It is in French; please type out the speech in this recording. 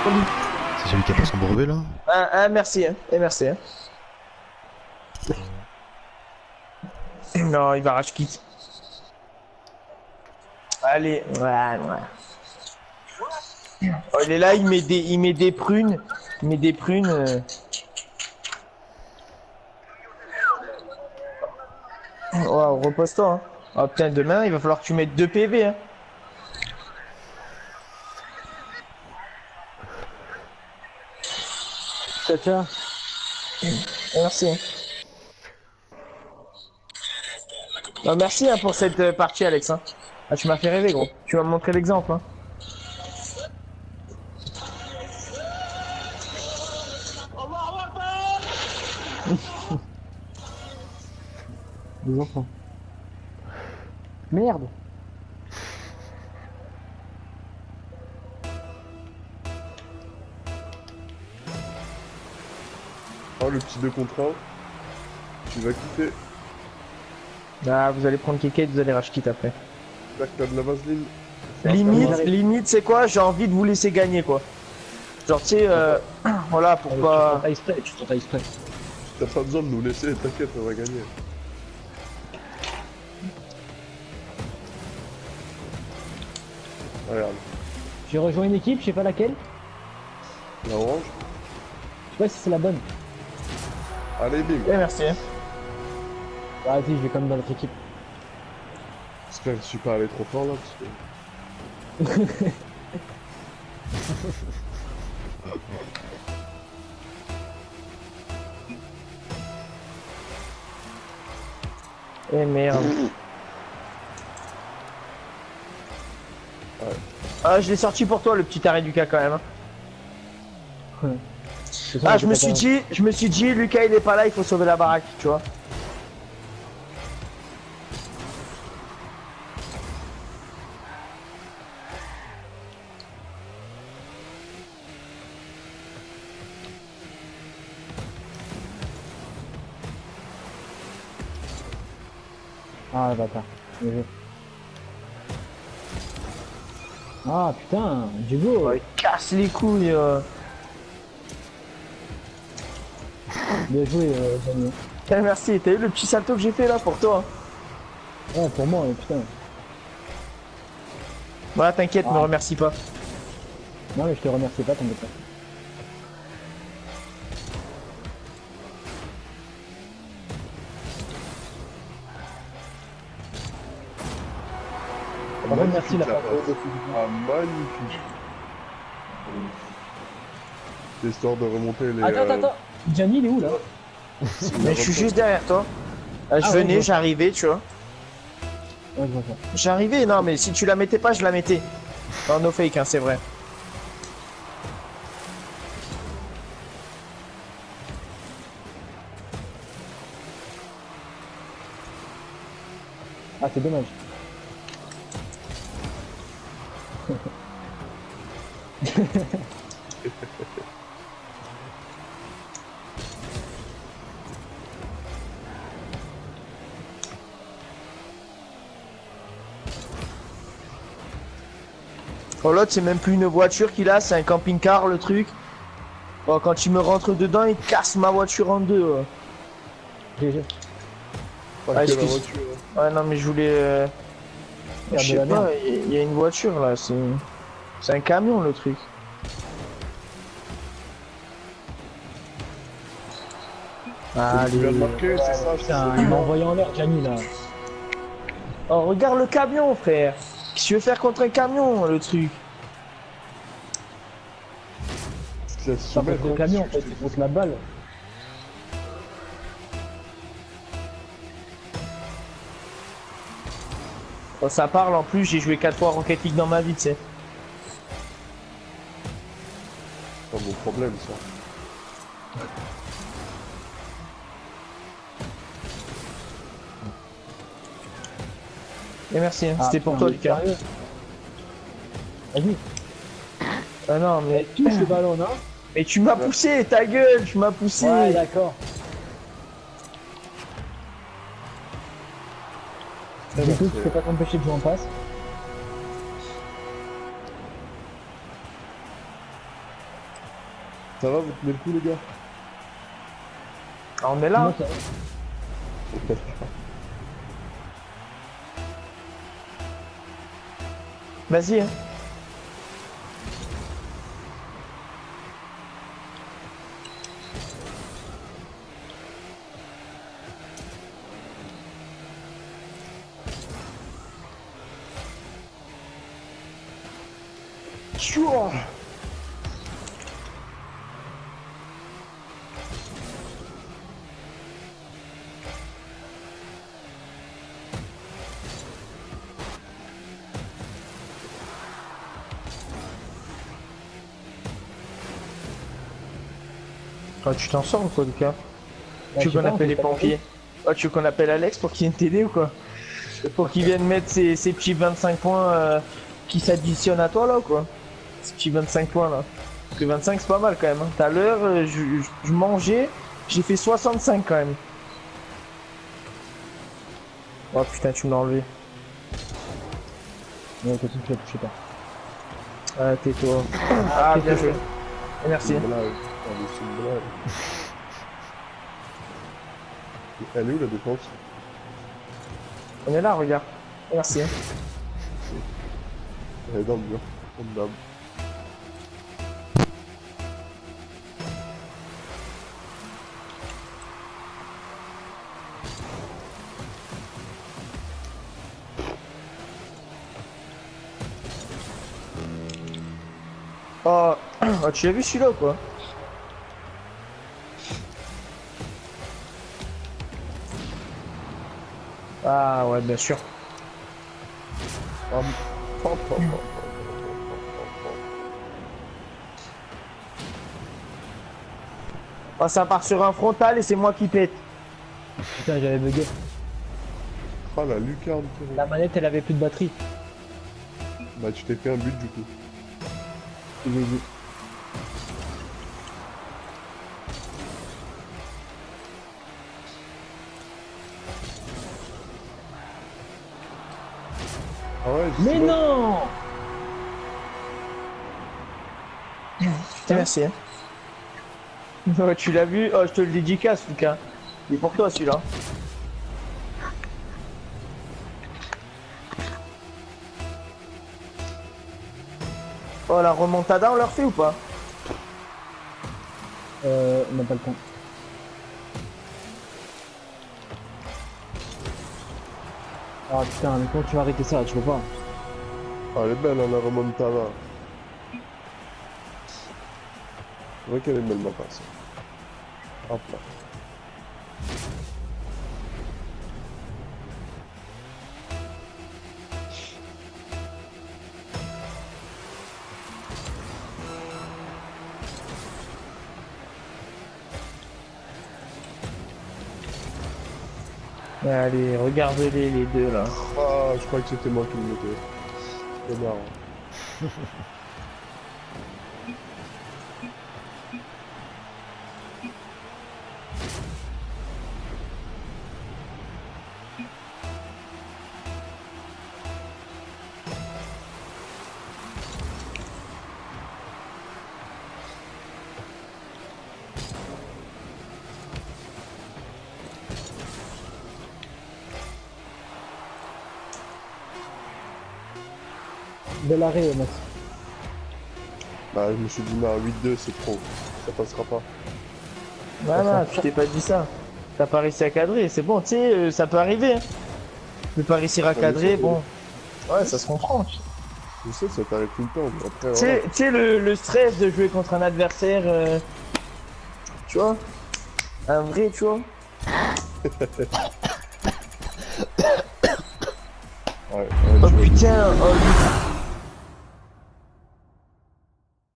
folie. C'est celui qui a pas son brevet là? Merci, hein. Et merci, hein. Non, il va rage quitte. Allez, ouais. Oh, il est là, il met des prunes. Il met des prunes. Oh, repose-toi. Hein. Oh putain, demain, il va falloir que tu mettes 2 PV. Hein. Ciao. Merci. Hein. Oh, merci hein, pour cette partie, Alex. Hein. Ah, tu m'as fait rêver, gros. Tu m'as montré l'exemple. Hein. Les enfants. Merde. Oh, le petit 2 contre 1. Tu vas quitter. Ah, vous allez prendre Keke, vous allez rage quitte après. Là, t'as de la vaseline. Limite, c'est quoi? J'ai envie de vous laisser gagner, quoi. Genre, tu sais, voilà, pour pas... Tu t'en exprès. T'as pas besoin de nous laisser, t'inquiète, on va gagner. Regarde, J'ai rejoint une équipe, je sais pas laquelle. la orange. Je sais pas si c'est la bonne. Allez, bim. Eh, merci. Hein. Ah, vas-y, je vais quand même dans l'autre équipe. J'espère que je suis pas allé trop fort là, parce que... Eh merde. Ouais. Ah, je l'ai sorti pour toi, le petit arrêt Lucas, quand même. Hein. Ah, je me suis dit, Lucas il est pas là, il faut sauver la baraque, tu vois. Ah, bâtard. Bien joué. Ah, putain, du go. Oh, il casse les couilles. Bien joué, Daniel. Eh, merci, t'as eu le petit salto que j'ai fait là pour toi. Hein. Ouais, pour moi, putain. Voilà, t'inquiète, me remercie pas. Non, mais je te remercie pas, t'inquiète pas. Par contre, merci la Magnifique, part passe. Ah, magnifique. Histoire de remonter les... Attends. Gianni, il est où là? Mais je suis juste derrière toi. Je Ah, venais, ouais. j'arrivais, tu vois. Ouais, je vois ça. J'arrivais, non, mais si tu la mettais pas, je la mettais. Non, no fake, hein, c'est vrai. Ah, c'est dommage. Oh, l'autre, c'est même plus une voiture qu'il a, c'est un camping-car, le truc. Oh, quand il me rentre dedans, il casse ma voiture en deux. GG. Pas Ah, que la excuse. voiture. Hein. Ouais, non, mais je voulais... Je Merde de sais la pas, merde. il y a une voiture là, c'est un camion le truc. Ah, tu viens de Allez. marquer, c'est ça, c'est Putain, ça. il m'a envoyé en l'air, Gianni là. Oh, regarde le camion, frère. Qu'est-ce que tu veux faire contre un camion, le truc? C'est C'est pas contre le camion, en fait, c'est contre la balle. Oh, ça parle en plus, j'ai joué 4 fois à Rocket League dans ma vie, tu sais. C'est pas mon problème, ça. Et merci, hein. Ah, C'était pour putain, toi, mais Lucas. sérieux. Vas-y, Ah non, mais... touche le ballon, non? Mais tu m'as poussé, ta gueule, tu m'as poussé. Ouais, d'accord. Du coup, tu peux pas t'empêcher de jouer en passe. Ça va, vous tenez le coup, les gars? Ah, on est là. Moi, Hein. ça- Vas-y. Hein. Chouah. Oh, tu t'en sors ou quoi, Lucas? Bah, Tu je veux sais qu'on pas, on appelle fait les pas pompiers? Oh, tu veux qu'on appelle Alex pour qu'il vienne t'aider ou quoi? Pour qu'il vienne mettre ses petits 25 points qui s'additionnent à toi là ou quoi? Ces petits 25 points là. Parce que 25 c'est pas mal quand même. Hein. Tout à l'heure, je mangeais, j'ai fait 65 quand même. Oh putain, tu me l'as enlevé. Ouais, continue, je sais pas. Ah, tais-toi. Ah, bien joué. Merci. C'est une blague. Allez, c'est une blague. Elle est où la défense? On est là, regarde. Merci. Elle est dans le mur. Comme d'hab. Oh, oh, tu l'as vu celui-là ou quoi? Ah ouais, bien sûr. Hop, hop, hop, hop. Oh, ça part sur un frontal et c'est moi qui pète. Putain, j'avais bugué. Ah, la lucarne, frérot. La manette, elle avait plus de batterie. Bah, tu t'es fait un but du coup. J'ai vu. Ah ouais, Mais c'est bon. non! Putain, merci. Hein. Oh, tu l'as vu? Oh, je te le dédicace, Lucas. Il est pour toi celui-là. Oh, la remontada, on leur fait ou pas? On n'a pas le temps. Ah putain, mais comment tu vas arrêter ça? Tu peux pas. Ah, elle est belle, hein, la remontada. C'est vrai qu'elle est belle, ma passe. Hop là. Allez, regardez-les les deux là. Ah, je crois que c'était moi qui le mettais. C'est marrant. Bel arrêt, Max. Bah, je me suis dit, non, 8-2, c'est trop. Ça passera pas. Ouais, non, tu t'es pas dit ça. T'as pas réussi à cadrer, c'est bon, tu sais, ça peut arriver. Hein. Tu peux pas réussir à cadrer, bon. Ouais, ça se comprend. Je sais, ça t'arrive tout le temps. Mais après, Tu voilà. sais, le stress de jouer contre un adversaire, tu vois, un vrai, tu vois. Ouais, Oh tu vois. putain, oh,